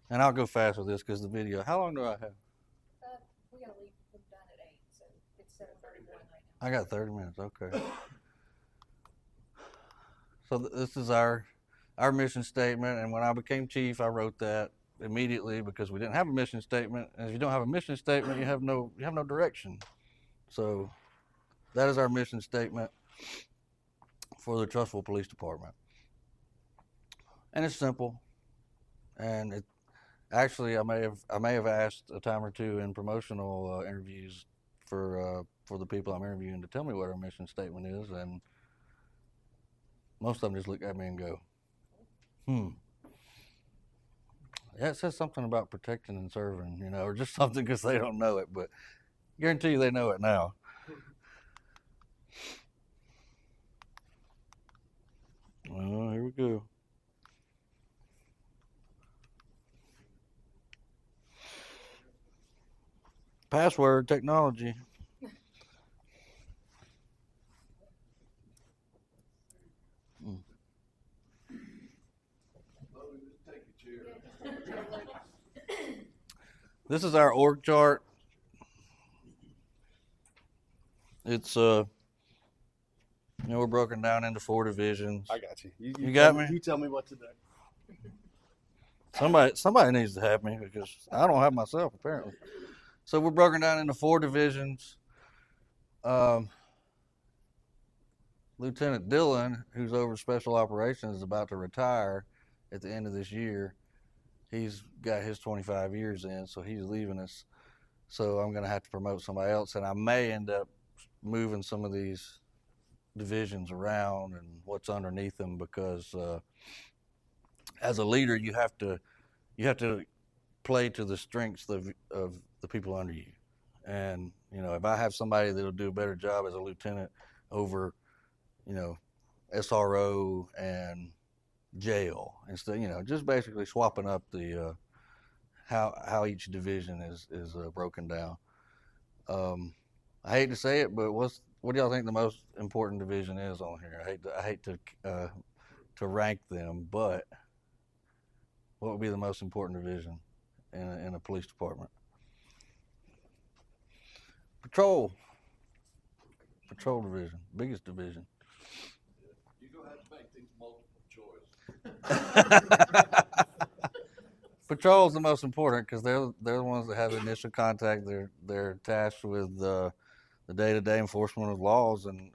And I'll go fast with this because the video. How long do I have? We gotta leave done at 8, so it's 7:31 right now. I got 30 minutes. Okay. So this is our mission statement, and when I became chief, I wrote that immediately because we didn't have a mission statement. And if you don't have a mission statement, you have no direction. So that is our mission statement for the Trussville Police Department, and it's simple. And it actually, I may have asked a time or two in promotional interviews for the people I'm interviewing to tell me what our mission statement is, and most of them just look at me and go, "Hmm, yeah, it says something about protecting and serving, or just something because they don't know it, but guarantee you they know it now." Well, here we go. Password technology. Mm. This is our org chart. It's we're broken down into 4 divisions. I got you. You got me? You tell me what to do. Somebody needs to have me because I don't have myself apparently. So we're broken down into 4 divisions. Um, Lieutenant Dillon, who's over special operations, is about to retire at the end of this year. He's got his 25 years in, so he's leaving us. So I'm going to have to promote somebody else, and I may end up moving some of these divisions around and what's underneath them because as a leader, you have to play to the strengths of the people under you. And if I have somebody that'll do a better job as a lieutenant over, you know, SRO and jail instead, just basically swapping up the how each division is broken down. I hate to say it, but what do y'all think the most important division is on here? I hate to rank them, but what would be the most important division in a police department? Patrol. Patrol division, biggest division. You're gonna have to make these multiple choice. Patrol is the most important because they're the ones that have initial contact. They're tasked with the day-to-day enforcement of laws and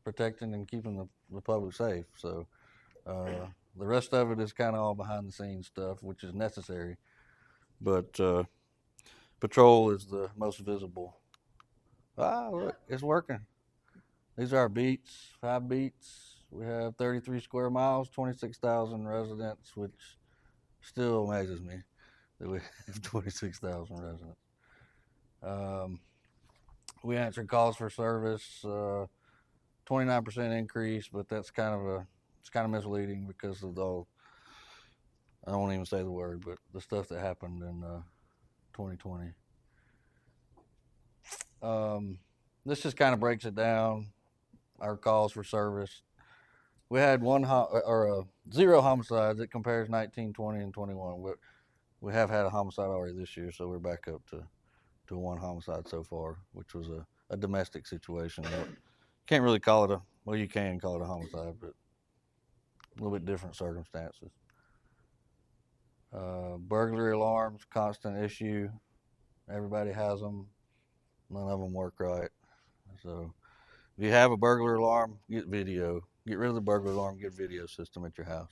protecting and keeping the public safe. So the rest of it is kind of all behind the scenes stuff, which is necessary. But patrol is the most visible. Ah, look, it's working. These are our beats, 5 beats. We have 33 square miles, 26,000 residents, which still amazes me that we have 26,000 residents. Um, we answered calls for service, 29% increase, but it's kind of misleading because of I don't even say the word, but the stuff that happened in 2020. This just kind of breaks it down. Our calls for service. We had zero homicides. It compares 19, 20, and 21. We have had a homicide already this year, so we're back up to 1 homicide so far, which was a domestic situation. Can't really call it you can call it a homicide, but a little bit different circumstances. Burglary alarms, constant issue. Everybody has them. None of them work right. So if you have a burglar alarm, get video. Get rid of the burglar alarm. Get a video system at your house.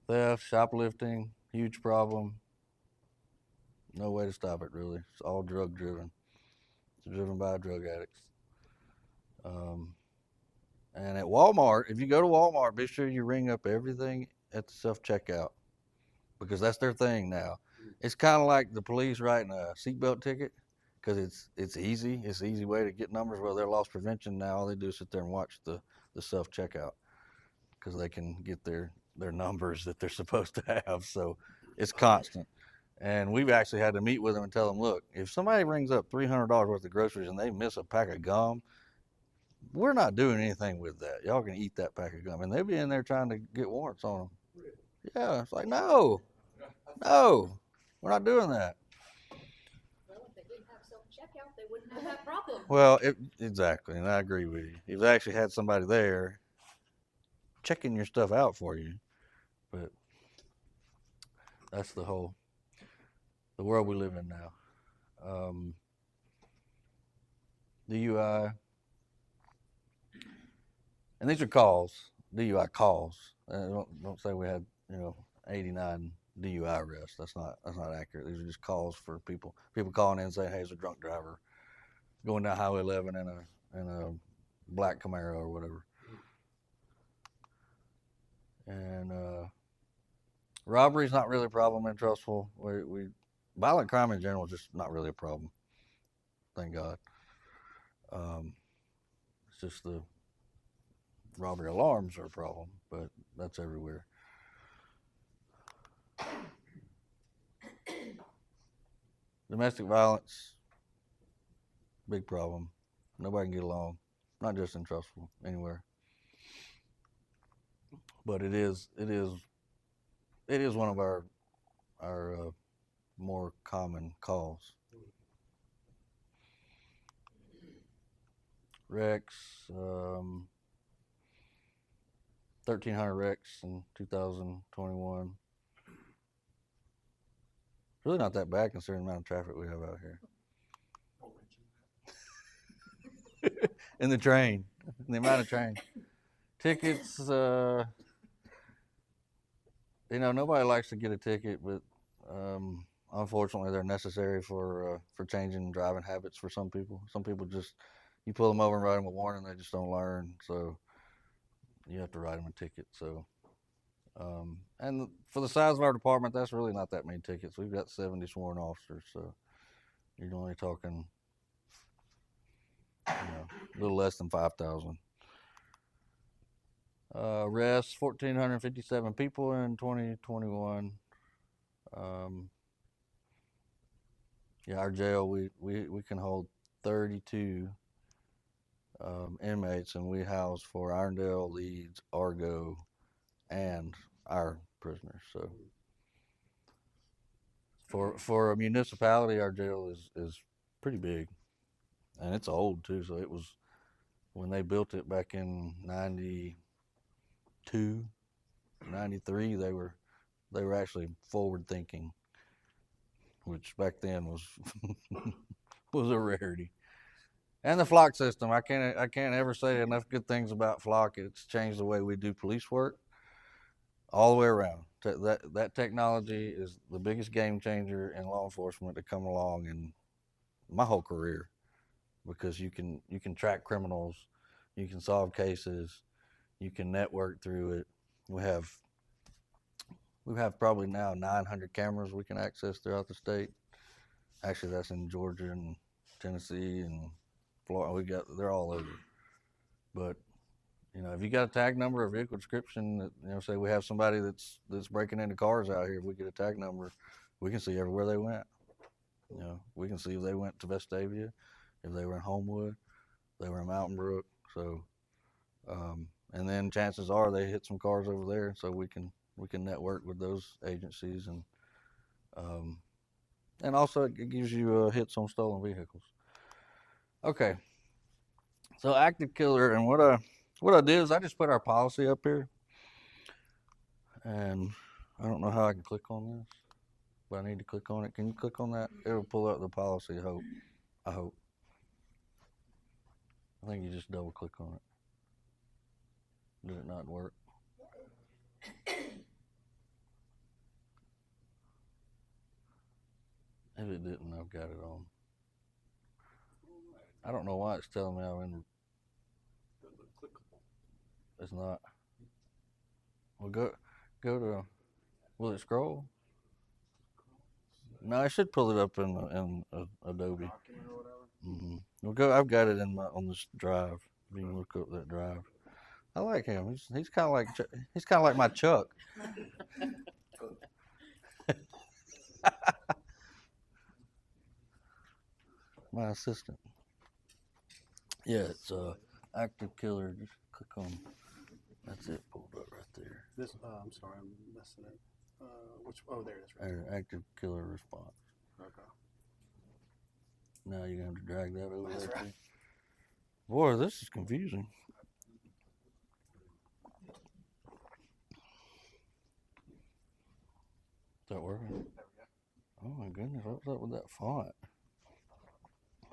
Theft, shoplifting, huge problem. No way to stop it, really. It's all drug driven. It's driven by drug addicts. And at Walmart, if you go to Walmart, be sure you ring up everything at the self checkout because that's their thing now. It's kind of like the police writing a seatbelt ticket because it's easy. It's an easy way to get numbers. Well, they're loss prevention now. All they do is sit there and watch the self checkout because they can get their numbers that they're supposed to have. So it's constant. And we've actually had to meet with them and tell them, look, if somebody rings up $300 worth of groceries and they miss a pack of gum, we're not doing anything with that. Y'all can eat that pack of gum. And they'll be in there trying to get warrants on them. Really? Yeah, it's like, no, we're not doing that. Well, if they didn't have self-checkout, they wouldn't have that problem. Well, exactly, and I agree with you. If they actually had somebody there checking your stuff out for you, but that's the world we live in now. DUI, and these are calls, DUI calls. Don't say we had 89 DUI arrests. That's not accurate. These are just calls for people calling in and saying, hey, there's a drunk driver going down Highway 11 in a black Camaro or whatever. And robbery's not really a problem in Trussville. We violent crime in general is just not really a problem. Thank God. It's just the robbery alarms are a problem, but that's everywhere. Domestic violence, big problem. Nobody can get along, not just in Trussville, anywhere. But it is one of our more common calls. Wrecks, 1,300 wrecks in 2021. It's really not that bad considering the amount of traffic we have out here. In the train, the amount of train tickets. Nobody likes to get a ticket, but unfortunately, they're necessary for changing driving habits for some people. Some people just you pull them over and write them a warning, they just don't learn. So you have to write them a ticket. So and for the size of our department, that's really not that many tickets. We've got 70 sworn officers, so you're only talking a little less than 5,000. Arrests 1,457 people in 2021. Our jail we can hold 32 inmates, and we house for Irondale, Leeds, Argo, and our prisoners. So for a municipality, our jail is pretty big, and it's old too. So it was when they built it back in 92, 93. They were actually forward thinking, which back then was was a rarity. And the flock system, I can't ever say enough good things about flock. It's changed the way we do police work all the way around. That technology is the biggest game changer in law enforcement to come along in my whole career, because you can track criminals, you can solve cases, you can network through it. We have probably now 900 cameras we can access throughout the state. Actually, that's in Georgia and Tennessee and Florida. They're all over. But if you got a tag number or vehicle description, say we have somebody that's breaking into cars out here, if we get a tag number, we can see everywhere they went. We can see if they went to Vestavia, if they were in Homewood, they were in Mountain Brook. So, and then chances are they hit some cars over there, so we can network with those agencies, and also it gives you hits on stolen vehicles. Okay, so active killer, and what I did is I just put our policy up here, and I don't know how I can click on this, but I need to click on it. Can you click on that? It'll pull up the policy. I hope. I think you just double click on it. Did it not work? If it didn't, I've got it on. I don't know why it's telling me I'm in. It's not. Well, go to. Will it scroll? No, I should pull it up in Adobe. Mm-hmm. Well, I've got it on this drive. You can look up that drive. I like him. He's kind of like my Chuck. My assistant. Yeah, it's active killer. Just click on. That's it. Pulled up right there. This, I'm sorry, I'm messing it. Oh, there it is. Right There, active killer response. there. Okay. Now you're gonna have to drag that over That's there right. too. Boy, this is confusing. Is that working? Oh my goodness, what's up with that font?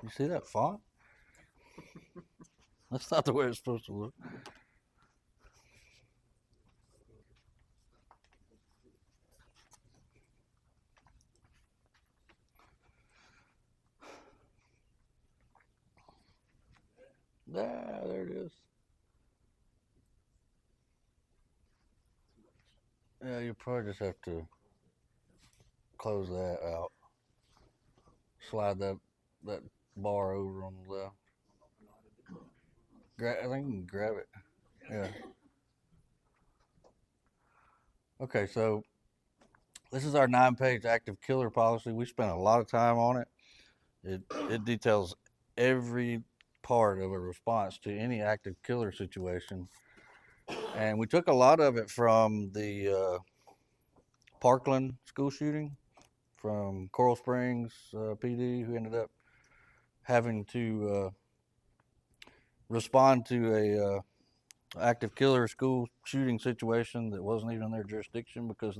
You see that font? That's not the way it's supposed to look. There it is. Yeah, you probably just have to close that out. Slide that bar over on the left. I think you can grab it. Yeah. Okay, so this is our 9-page active killer policy. We spent a lot of time on it. It details every part of a response to any active killer situation, and we took a lot of it from the Parkland school shooting, from Coral Springs PD, who ended up having to respond to a active killer school shooting situation that wasn't even in their jurisdiction because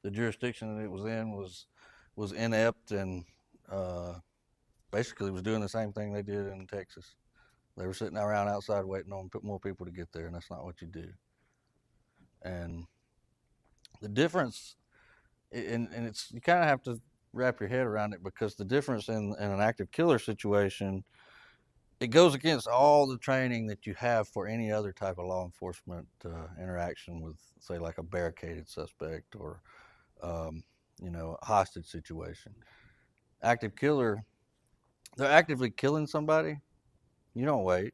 the jurisdiction that it was in was inept and basically was doing the same thing they did in Texas. They were sitting around outside waiting on more people to get there, and that's not what you do. And the difference, and it's you kind of have to wrap your head around it because the difference in an active killer situation, it goes against all the training that you have for any other type of law enforcement interaction with, say, like a barricaded suspect or, a hostage situation. Active killer, they're actively killing somebody. You don't wait.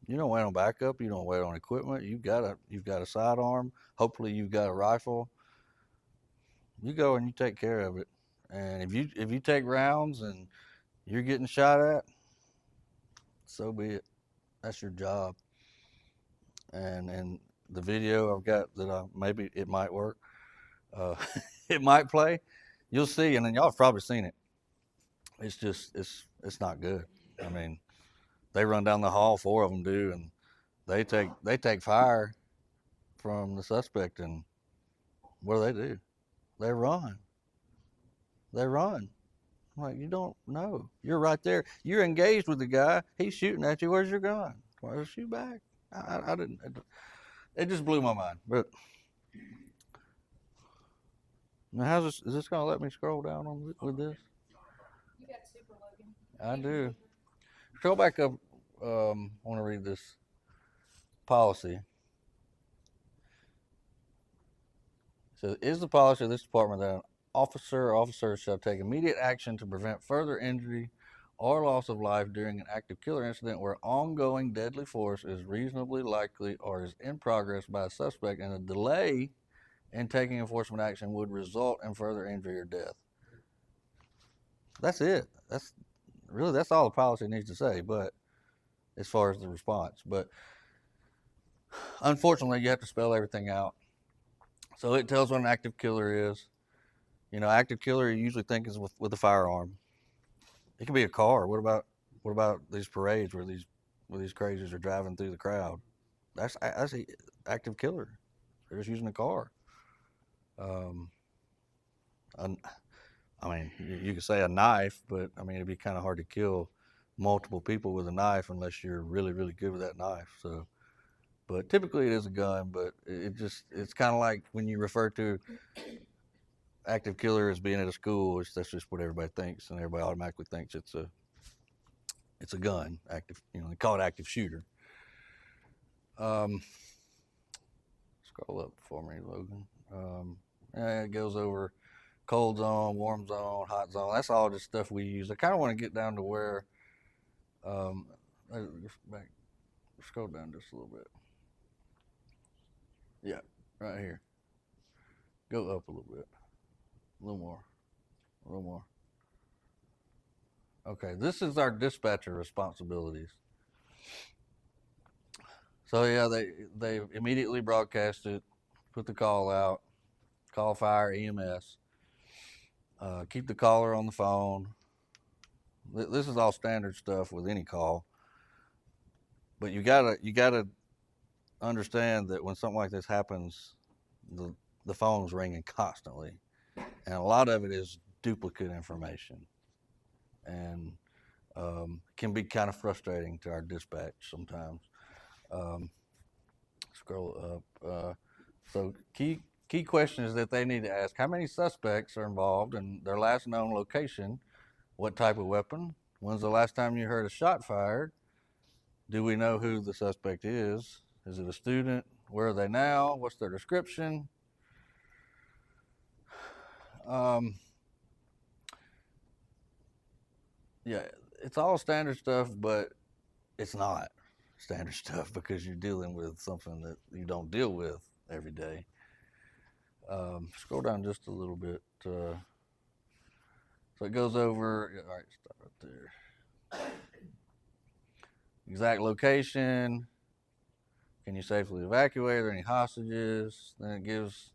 You don't wait on backup. You don't wait on equipment. You've got a sidearm. Hopefully, you've got a rifle. You go and you take care of it. And if you take rounds and you're getting shot at, so be it. That's your job. And the video I've got that maybe it might work. Uh, it might play. You'll see, and then y'all have probably seen it. It's just it's not good. I mean, they run down the hall, 4 of them do, and they take fire from the suspect, and what do? They run. They run. I'm like, you don't know. You're right there. You're engaged with the guy. He's shooting at you. Where's your gun? Well, shoot back. I didn't. It just blew my mind. But now, how's this? Is this gonna let me scroll down with this? You got Super Logan. I do. Scroll back up. I want to read this policy. So, is the policy of this department that an officer or officers shall take immediate action to prevent further injury or loss of life during an active killer incident where ongoing deadly force is reasonably likely or is in progress by a suspect and a delay in taking enforcement action would result in further injury or death. That's it. That's all the policy needs to say, but as far as the response. But unfortunately, you have to spell everything out. So it tells what an active killer is. Active killer you usually think is with a firearm. It could be a car. What about these parades where these crazies are driving through the crowd? That's an active killer. They're just using a car. I mean, you could say a knife, but I mean it'd be kind of hard to kill multiple people with a knife unless you're really really good with that knife. So, but typically it is a gun. But it's kind of like when you refer to active killer as being at a school, that's just what everybody thinks, and everybody automatically thinks it's a gun. Active, they call it active shooter. Scroll up for me, Logan. It goes over cold zone, warm zone, hot zone. That's all just stuff we use. I kind of want to get down to where, back, scroll down just a little bit. Yeah, right here. Go up a little bit. A little more. Okay, this is our dispatcher responsibilities. So yeah, they immediately broadcast it, put the call out, call fire, EMS, keep the caller on the phone. This is all standard stuff with any call, but you gotta understand that when something like this happens, the the phone's ringing constantly, and a lot of it is duplicate information, and can be kind of frustrating to our dispatch sometimes. Um, Scroll up. So key questions that they need to ask: how many suspects are involved, and their last known location? What type of weapon? When's the last time you heard a shot fired? Do we know who the suspect is? Is it a student? Where are they now? What's their description? Um, yeah, it's all standard stuff, but it's not standard stuff because you're dealing with something that you don't deal with every day. Scroll down just a little bit. So it goes over. All right, stop right there. Exact location. Can you safely evacuate? Are there any hostages? Then it gives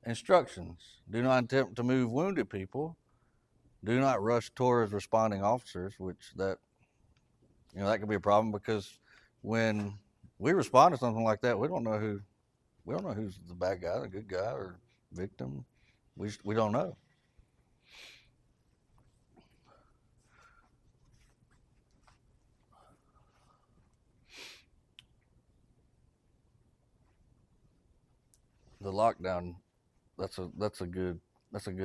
instructions. Do not attempt to move wounded people. Do not rush towards responding officers, which that could be a problem because when we respond to something like that, we don't know who's the bad guy, the good guy, or victim. We don't know. The lockdown, that's a good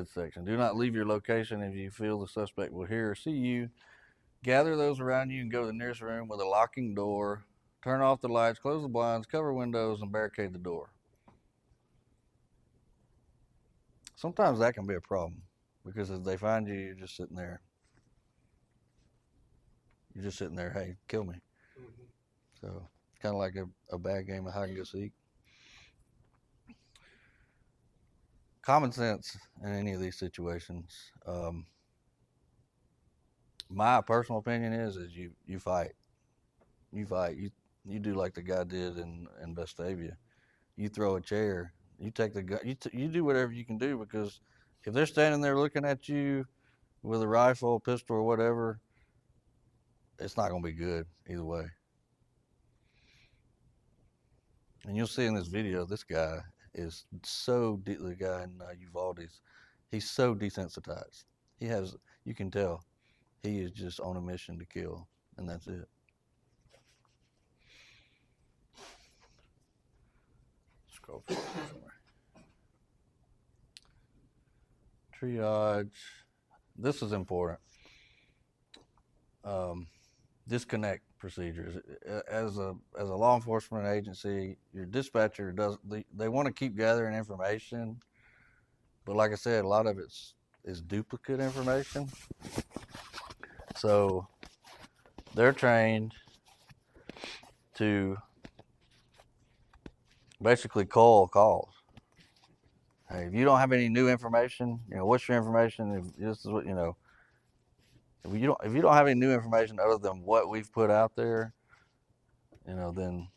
section. Do not leave your location if you feel the suspect will hear or see you. Gather those around you and go to the nearest room with a locking door. Turn off the lights, close the blinds, cover windows, and barricade the door. Sometimes that can be a problem because if they find you, you're just sitting there. You're just sitting there. Hey, kill me. Mm-hmm. So it's kind of like a bad game of hide and go seek. Common sense in any of these situations. My personal opinion is you fight. You fight. You do like the guy did in Vestavia. You throw a chair. You take the gun. You do whatever you can do because if they're standing there looking at you with a rifle, pistol, or whatever, it's not going to be good either way. And you'll see in this video, this guy is the guy in Uvalde's, he's so desensitized. You can tell, he is just on a mission to kill, and that's it. Scroll somewhere. Triage. This is important. Disconnect procedures. As a law enforcement agency, your dispatcher they want to keep gathering information, but like I said, a lot of is duplicate information. So they're trained to basically call calls. Hey, if you don't have any new information, what's your information? If this is what if you don't have any new information other than what we've put out there, then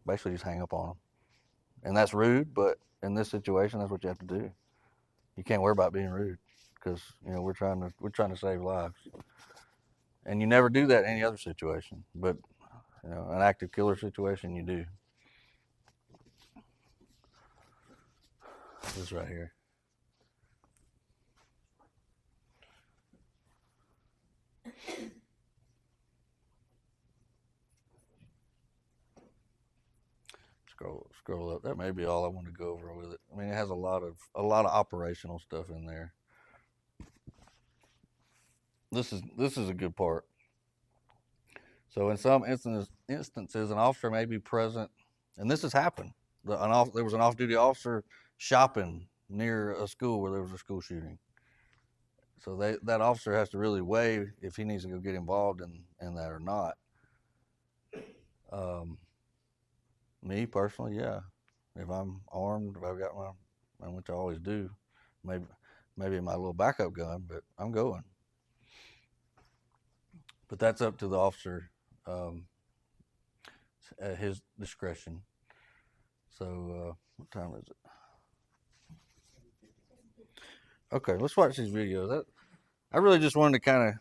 basically just hang up on them. And that's rude, but in this situation, that's what you have to do. You can't worry about being rude because we're trying to save lives. And you never do that in any other situation, but an active killer situation, you do. This right here. Scroll up. That may be all I want to go over with it. I mean, it has a lot of operational stuff in there. This is a good part. So in some instances, an officer may be present, and this has happened. There was an off-duty officer shopping near a school where there was a school shooting. So that officer has to really weigh if he needs to go get involved in that or not. Me personally, yeah. If I'm armed, if I've got which I always do, maybe my little backup gun, but I'm going. But that's up to the officer. at his discretion. So, what time is it? Okay, let's watch these videos. I really just wanted to kind of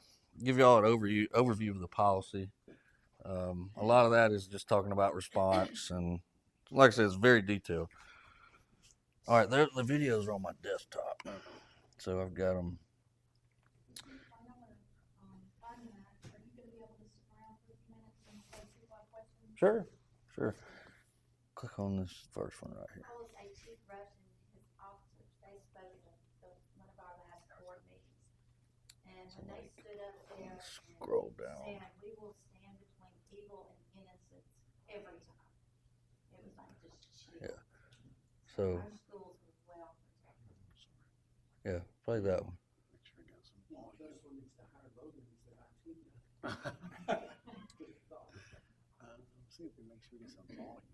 give y'all an overview of the policy. A lot of that is just talking about response, and like I said, it's very detailed. All right, the videos are on my desktop, so I've got them. Sure, sure. Click on this first one right here. I will say Chief Rush and his officers, they spoke at one of our last board meetings. And when they stood up there and Scroll down. said, we will stand between evil and innocence every time. It was like just chill. Yeah. So, Our schools were well protected. yeah, play that one. See if we make sure we get some volume.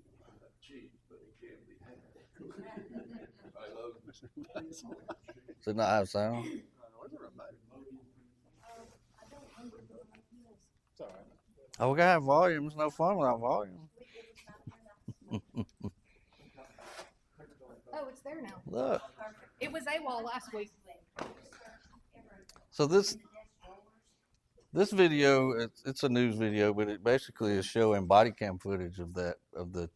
Cheap, but it can be had. I love it. Does it not have sound? Where's the remote? It's all right. Oh, we gotta have volume. It's no fun without volume. Oh, it's there now. Look. It was AWOL last week. So this video, it's a news video, but it basically is showing body cam footage of the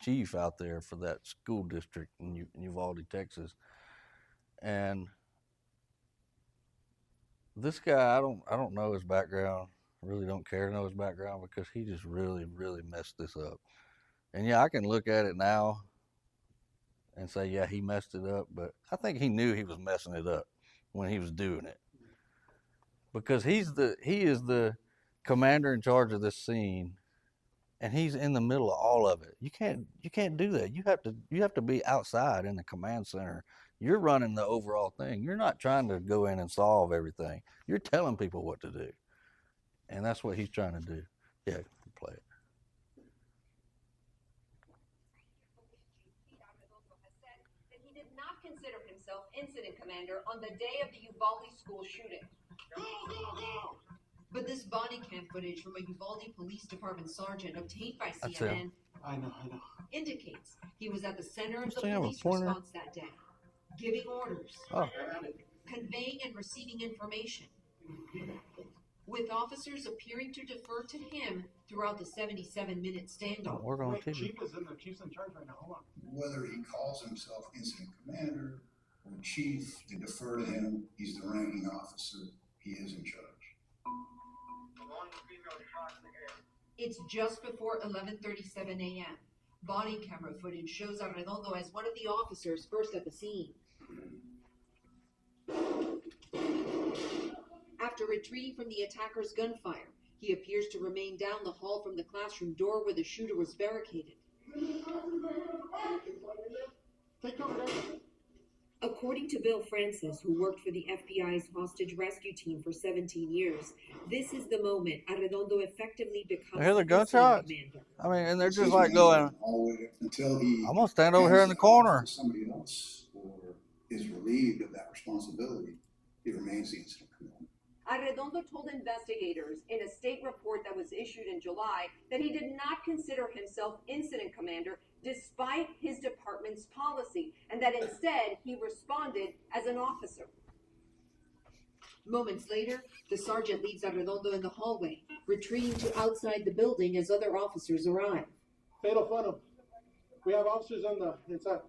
chief out there for that school district in Uvalde, Texas. And this guy, I don't know his background. I really don't care to know his background because he just really messed this up. And yeah, I can look at it now and say, yeah, he messed it up, but I think he knew he was messing it up when he was doing it. Because he is the commander in charge of this scene, and he's in the middle of all of it. You can't do that. You have to be outside in the command center. You're running the overall thing. You're not trying to go in and solve everything. You're telling people what to do, and that's what he's trying to do. Yeah, play it. He did not consider himself incident commander on the day of the Uvalde school shooting. But this body cam footage from a Uvalde Police Department sergeant obtained by That's CNN him. I know. indicates he was at the center of Does the he have a police pointer? response that day, giving orders, Oh, conveying and receiving information, with officers appearing to defer to him throughout the 77-minute standoff. work on Wait, TV. Chief's in charge right now. Hold on. Whether he calls himself incident commander or chief, to defer to him. He's the ranking officer. He is in charge. It's just before 11:37 a.m. Body camera footage shows Arredondo as one of the officers first at the scene. After retreating from the attacker's gunfire, he appears to remain down the hall from the classroom door where the shooter was barricaded. Take cover, guys. According to Bill Francis, who worked for the FBI's hostage rescue team for 17 years, this is the moment Arredondo effectively becomes I hear the incident gunshots. commander. I mean, and they're He's just like going, all the way until he I'm gonna stand over here in hands the it corner. off to somebody else or is relieved of that responsibility. He remains the incident commander. Arredondo told investigators in a state report that was issued in July that he did not consider himself incident commander despite his department's policy, and that instead he responded as an officer. Moments later, the sergeant leaves Arredondo in the hallway, retreating to outside the building as other officers arrive. Fatal funnel. We have officers on the inside.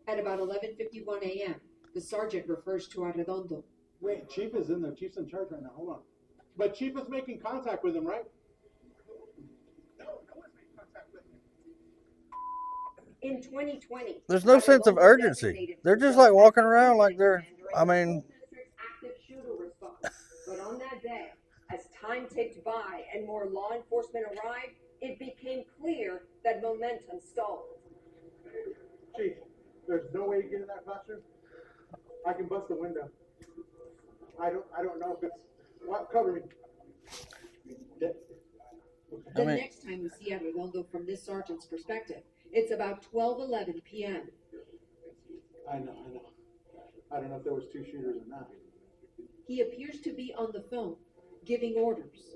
At about 11:51 a.m., the sergeant refers to Arredondo. Wait, Chief is in there. Chief's in charge right now. Hold on. But Chief is making contact with him, right? No one's making contact with him. In 2020, There's no sense of urgency. They're just like walking around like they're, I mean, active shooter response. But on that day, as time ticked by and more law enforcement arrived, it became clear that momentum stalled. Chief, there's no way to get in that classroom. I can bust the window. I don't know if it's what cover me. The next time we see Arredondo from this sergeant's perspective, it's about 12:11 p.m. I know. I don't know if there was two shooters or not. He appears to be on the phone, giving orders.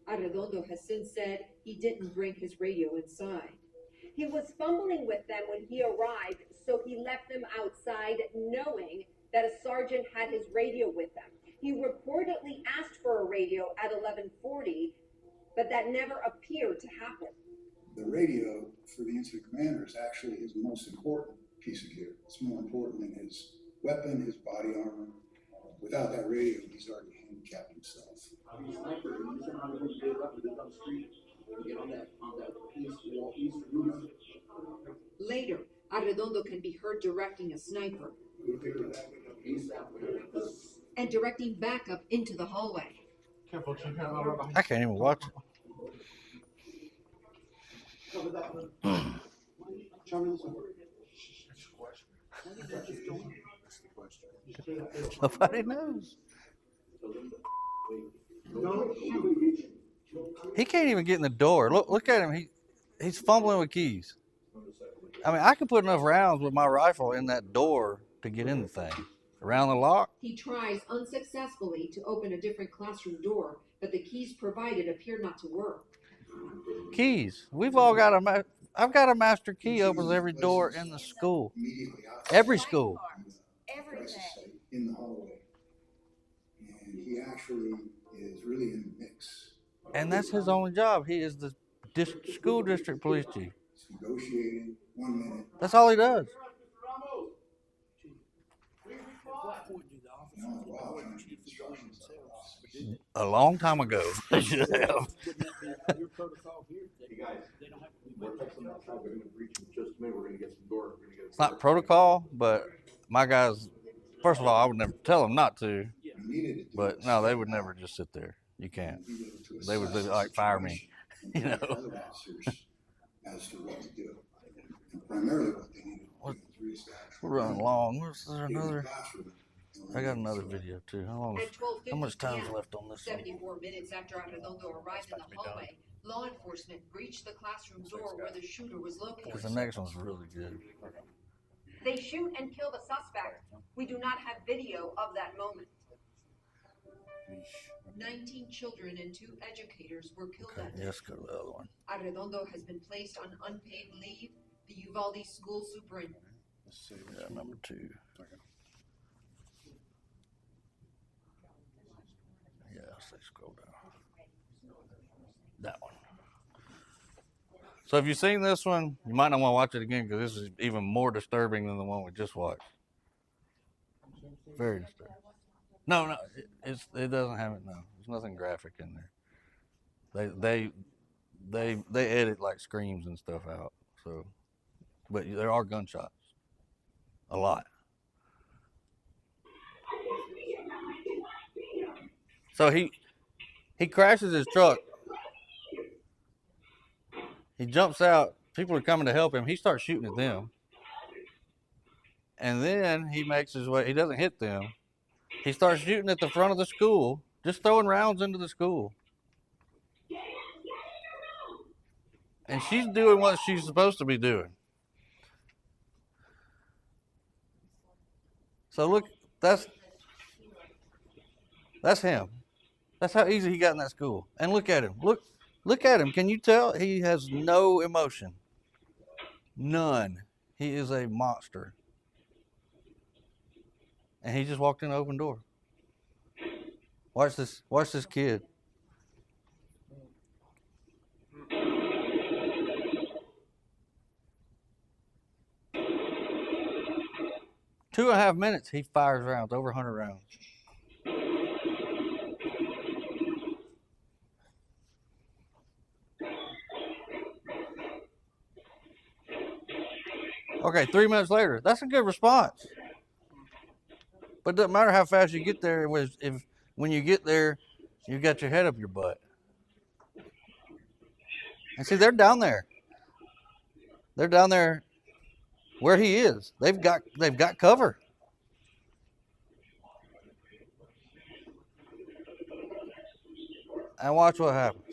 Arredondo has since said he didn't bring his radio inside. He was fumbling with them when he arrived, so he left them outside knowing that a sergeant had his radio with him. He reportedly asked for a radio at 11:40, but that never appeared to happen. The radio for the incident commander is actually his most important piece of gear. It's more important than his weapon, his body armor. Without that radio, he's already handicapped himself. Later, Arredondo can be heard directing a sniper and directing backup into the hallway. Careful, Chief. I can't even watch it. Cover that one. Show me this one. Nobody knows. Don't shoot. He can't even get in the door. Look at him. He's fumbling with keys. I mean, I could put enough rounds with my rifle in that door to get in the thing. Around the lock. He tries unsuccessfully to open a different classroom door, but the keys provided appear not to work. Keys. We've all got I've got a master key opens every door in the school. Immediately outside Every school. the crisis site in the hallway. And he actually is really in the mix. And that's his only job. He is the school district police chief. He's negotiating 1 minute. That's all he does. And all the while trying to get instructions out of the officers. A long time ago. They should have. Hey guys, we're texting that side, we're gonna breach in just a minute, we're gonna get some door, we're gonna get. It's not protocol, but my guys, first of all, I would never tell them not to. He needed to do But this. no, they would never just sit there. You can't. He needed to They would assess be the like, fire me. situation You and know. other officers as to what to do. And primarily what they needed to do is reestablish. We're running long. Was there Get in the another? classroom and I got learn another from video too. How long? At 12:50 How much time's p.m., left on this one? 74 minutes after Arredondo arrived in the hallway, law enforcement breached the classroom door where the shooter was Because located. the next one's really good. They shoot and kill the suspect. We do not have video of that moment. 19 children and 2 educators were killed Okay, that day. let's go to the other one. Arredondo has been placed on unpaid leave. The Uvalde school superintendent. Yeah, number 2. Yeah, let's scroll down. That one. So if you've seen this one, you might not want to watch it again because this is even more disturbing than the one we just watched. Very disturbing. No, it doesn't have it. No, there's nothing graphic in there. They edit like screams and stuff out. So, but there are gunshots, a lot. So he crashes his truck. He jumps out. People are coming to help him. He starts shooting at them. And then he makes his way. He doesn't hit them. He starts shooting at the front of the school, just throwing rounds into the school. And she's doing what she's supposed to be doing. So look, that's him. That's how easy he got in that school. And look at him. Look at him. Can you tell he has no emotion? None. He is a monster. And he just walked in an open door. Watch this kid. Two and a half minutes, he fires rounds, over 100 rounds. Okay, 3 minutes later, that's a good response. But it doesn't matter how fast you get there if when you get there, you got your head up your butt. And see, they're down there. They're down there where he is. They've got cover. And watch what happens.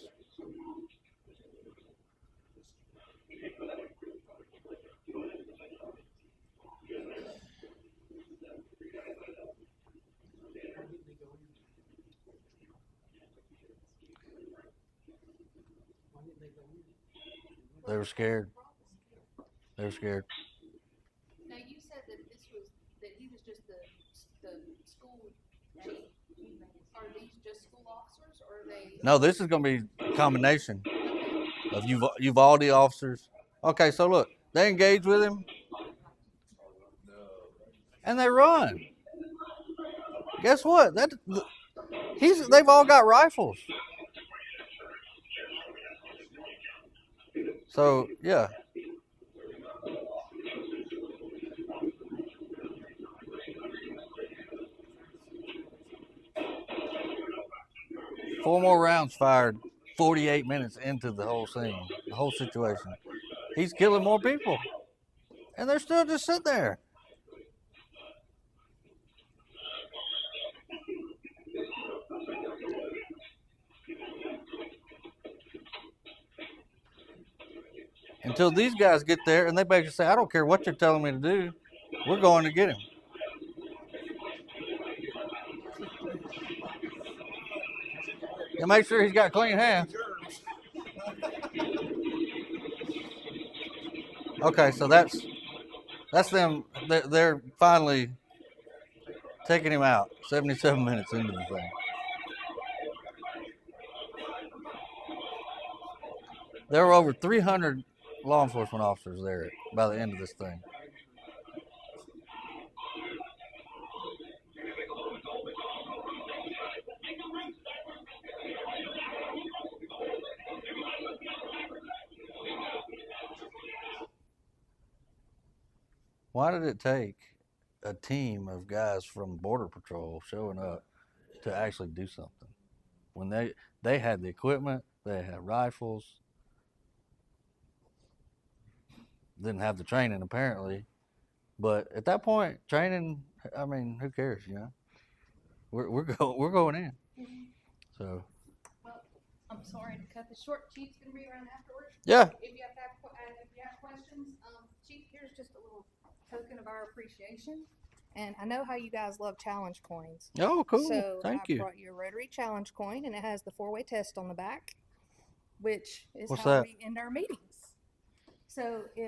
They were scared. They were scared. Now, you said that he was just the school chief. Are these just school officers, or are they? No, this is going to be a combination of Uvalde officers. Okay, so look, they engage with him, and they run. Guess what? They've all got rifles. So yeah. Four more rounds fired 48 minutes into the whole scene, the whole situation. He's killing more people. And they're still just sitting there. Until these guys get there and they basically say, I don't care what you're telling me to do. We're going to get him. And make sure he's got clean hands. Okay, so that's them. They're finally taking him out 77 minutes into the thing. There were over 300 law enforcement officers there by the end of this thing. Why did it take a team of guys from Border Patrol showing up to actually do something? When they had the equipment, they had rifles, didn't have the training apparently, but at that point, training, I mean, who cares, you know? We're going in. So. Well, I'm sorry to cut this short. Chief's gonna be around afterwards. Yeah. If you have questions, Chief, here's just a little token of our appreciation. And I know how you guys love challenge coins. Oh, cool. So Thank I you. brought you a Rotary challenge coin, and it has the 4-way test on the back, which is What's how that? we end our meetings. So if